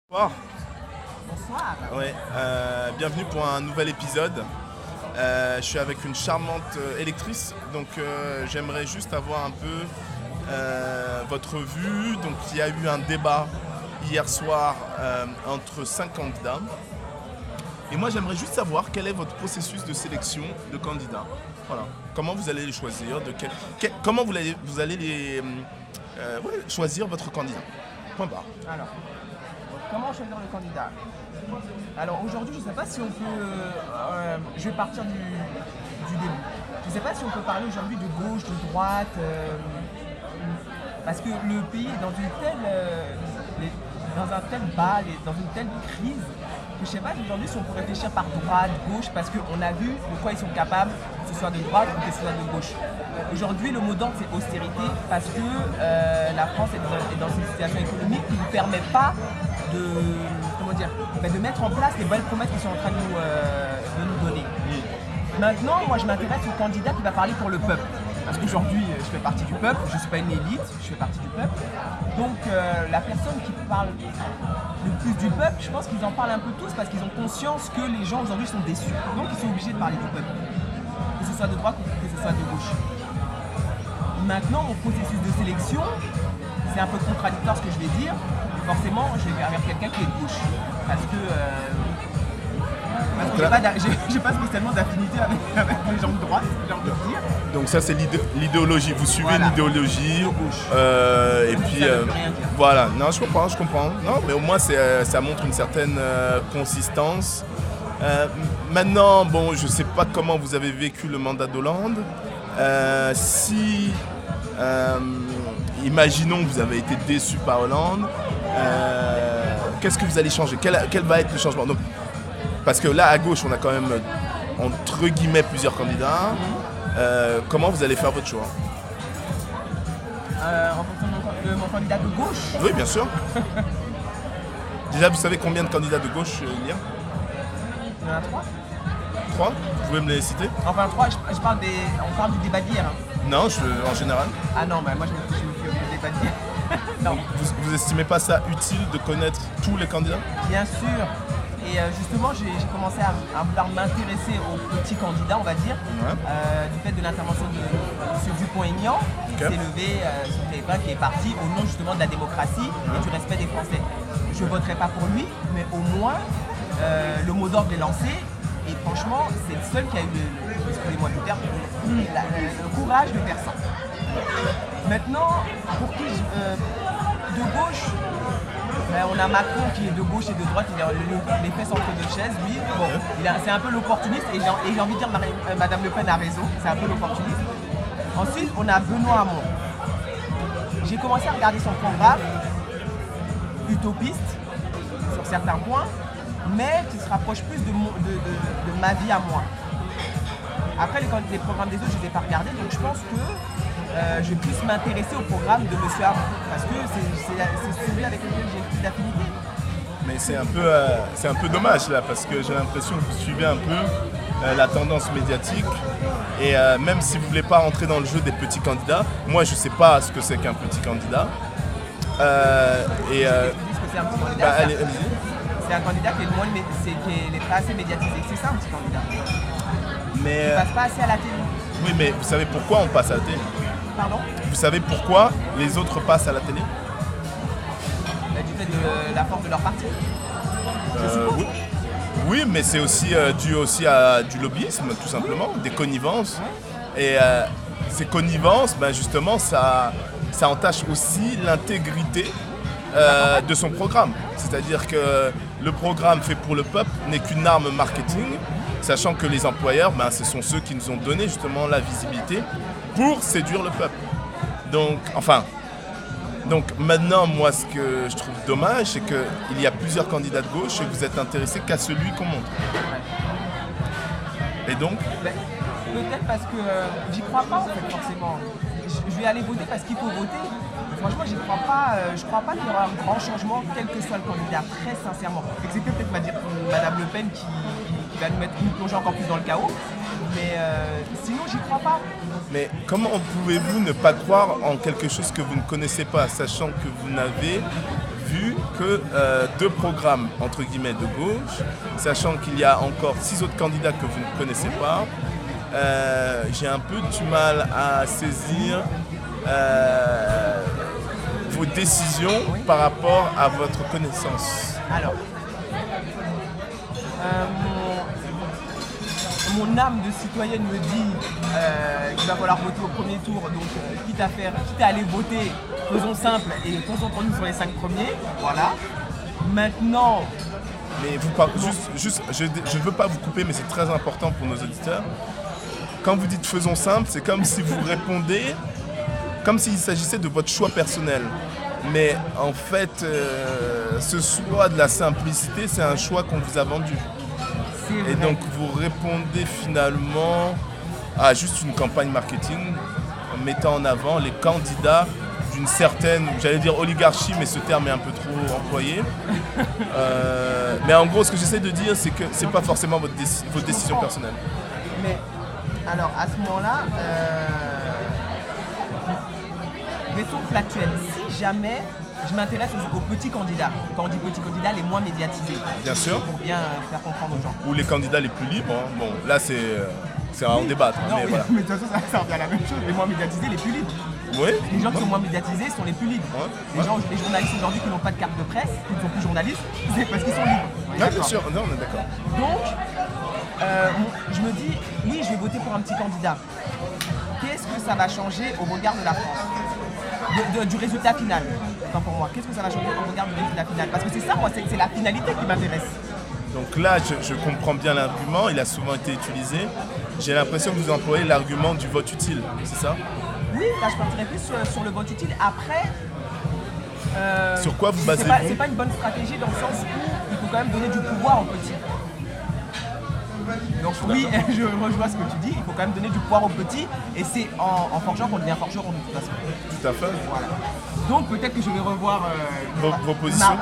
Bonsoir. Bonsoir. Ouais, bienvenue pour un nouvel épisode. Je suis avec une charmante électrice, donc j'aimerais juste avoir un peu votre vue. Donc il y a eu un débat hier soir entre 5 candidats. Et moi j'aimerais juste savoir quel est votre processus de sélection de candidats. Voilà. Comment vous allez les choisir, comment vous allez choisir votre candidat. Point barre. Alors, comment choisir le candidat? Alors aujourd'hui, je ne sais pas si on peut... je vais partir du début. Je ne sais pas si on peut parler aujourd'hui de gauche, de droite, parce que le pays est dans une telle, dans un tel bas, dans une telle crise, que je ne sais pas aujourd'hui si on peut réfléchir par droite, gauche, parce qu'on a vu de quoi ils sont capables, que ce soit de droite ou que ce soit de gauche. Aujourd'hui, le mot d'ordre, c'est austérité, parce que la France est dans une situation économique qui ne nous permet pas de mettre en place les belles promesses qu'ils sont en train de nous donner. Maintenant, moi, je m'intéresse au candidat qui va parler pour le peuple. Parce qu'aujourd'hui, je fais partie du peuple, je ne suis pas une élite, je fais partie du peuple. Donc, la personne qui parle le plus du peuple, je pense qu'ils en parlent un peu tous parce qu'ils ont conscience que les gens aujourd'hui sont déçus. Donc, ils sont obligés de parler du peuple. Que ce soit de droite ou que ce soit de gauche. Maintenant, mon processus de sélection, c'est un peu contradictoire ce que je vais dire. Forcément, je vais vers quelqu'un qui est de gauche. Parce que j'ai pas spécialement d'affinité avec les gens de droite, j'ai envie de dire. Donc ça c'est l'idéologie, vous suivez une idéologie et puis voilà, non je comprends, non mais au moins ça montre une certaine consistance. Maintenant, bon je sais pas comment vous avez vécu le mandat d'Hollande, imaginons que vous avez été déçu par Hollande, qu'est-ce que vous allez changer, quel va être le changement? Donc, parce que là à gauche on a quand même entre guillemets plusieurs candidats. Comment vous allez faire votre choix? En fonction de mon candidat de gauche? Oui, bien sûr. Déjà, vous savez combien de candidats de gauche il y a? Il y en a 3. 3? Vous pouvez me les citer? Enfin 3, on parle du débat d'hier. Hein. Non, en général. Ah non, bah, moi je me suis au débat d'hier. Non. Vous estimez pas ça utile de connaître tous les candidats? Bien sûr. Et justement, j'ai commencé à vouloir m'intéresser aux petits candidats, on va dire, du fait de l'intervention de M. Dupont-Aignan, qui s'est levé sur téléphone, qui est parti au nom justement de la démocratie et du respect des Français. Je ne voterai pas pour lui, mais au moins, le mot d'ordre est lancé. Et franchement, c'est le seul qui a eu, excusez-moi du terme, le courage de faire ça. Maintenant, pour qui de gauche, on a Macron qui est de gauche et de droite, il a les fesses entre deux chaises, lui. Bon, c'est un peu l'opportuniste et j'ai envie de dire Madame Le Pen a raison, c'est un peu l'opportuniste. Ensuite, on a Benoît Hamon. J'ai commencé à regarder son programme, utopiste sur certains points, mais qui se rapproche plus de ma vie à moi. Après, les programmes des autres, je ne les ai pas regardés, donc je pense que je vais plus m'intéresser au programme de M. Hamon, parce que c'est celui avec lequel j'ai le plus d'affinité. Mais c'est un peu dommage là, parce que j'ai l'impression que vous suivez un peu la tendance médiatique. Et même si vous ne voulez pas rentrer dans le jeu des petits candidats, moi je ne sais pas ce que c'est qu'un petit candidat. Tu dis ce que c'est un petit candidat, c'est un candidat qui n'est pas assez médiatisé. C'est ça un petit candidat. Mais, il ne passe pas assez à la télé. Oui, mais vous savez pourquoi on passe à la télé? Pardon? Vous savez pourquoi les autres passent à la télé? Du fait de la force de leur parti. Oui, mais c'est aussi dû aussi à du lobbyisme, tout simplement, des connivences. Et ces connivences, justement, ça entache aussi l'intégrité de son programme. C'est-à-dire que le programme fait pour le peuple n'est qu'une arme marketing, sachant que les employeurs, ce sont ceux qui nous ont donné justement la visibilité pour séduire le peuple. Donc maintenant, moi, ce que je trouve dommage, c'est qu'il y a plusieurs candidats de gauche et que vous êtes intéressé qu'à celui qu'on montre. Et donc peut-être parce que j'y crois pas en fait forcément. Je vais aller voter parce qu'il faut voter. Franchement, j'y crois pas. Je crois pas qu'il y aura un grand changement, quel que soit le candidat, très sincèrement. Excepté peut-être Madame Le Pen qui va nous plonger encore plus dans le chaos. Mais sinon, j'y crois pas. Mais comment pouvez-vous ne pas croire en quelque chose que vous ne connaissez pas, sachant que vous n'avez vu que 2 programmes entre guillemets de gauche, sachant qu'il y a encore 6 autres candidats que vous ne connaissez pas, j'ai un peu du mal à saisir vos décisions par rapport à votre connaissance. Alors, mon âme de citoyenne me dit qu'il va falloir voter au premier tour, donc quitte à aller voter, faisons simple et concentrons-nous sur les 5 premiers. Voilà. Maintenant. Mais vous parlez juste, je ne veux pas vous couper, mais c'est très important pour nos auditeurs. Quand vous dites faisons simple, c'est comme si vous répondez, comme s'il s'agissait de votre choix personnel. Mais en fait, ce choix de la simplicité, c'est un choix qu'on vous a vendu. Et donc vous répondez finalement à juste une campagne marketing en mettant en avant les candidats d'une certaine, j'allais dire oligarchie, mais ce terme est un peu trop employé. Mais en gros, ce que j'essaie de dire, c'est que c'est pas forcément votre décision personnelle. Mais alors à ce moment-là, mettons factuel, si jamais je m'intéresse aux petits candidats, quand on dit petits candidats, les moins médiatisés. Bien sûr. Pour bien faire comprendre aux gens. Ou les candidats les plus libres. Hein. Bon, là c'est à en débattre. Non, mais voilà. Mais de toute façon, ça revient à la même chose. Les moins médiatisés, les plus libres. Oui. Les gens qui sont moins médiatisés sont les plus libres. Les journalistes aujourd'hui qui n'ont pas de carte de presse, qui ne sont plus journalistes, c'est parce qu'ils sont libres. Ouais, bien sûr, non, on est d'accord. Donc, je me dis, oui, je vais voter pour un petit candidat. Qu'est-ce que ça va changer au regard de la France, du résultat final? Enfin, pour moi, qu'est-ce que ça va changer au regard du résultat final? Parce que c'est ça, moi, c'est la finalité qui m'intéresse. Donc là, je comprends bien l'argument, il a souvent été utilisé. J'ai l'impression que vous employez l'argument du vote utile, c'est ça? Oui, là je partirais plus sur le vote utile. Après, sur quoi vous basez-vous? C'est pas une bonne stratégie dans le sens où il faut quand même donner du pouvoir aux petits. Donc oui, je rejoins ce que tu dis, il faut quand même donner du pouvoir aux petits et c'est en forgeant qu'on devient forgeron de toute façon. Tout à fait. Voilà. Donc peut-être que je vais revoir vos positions.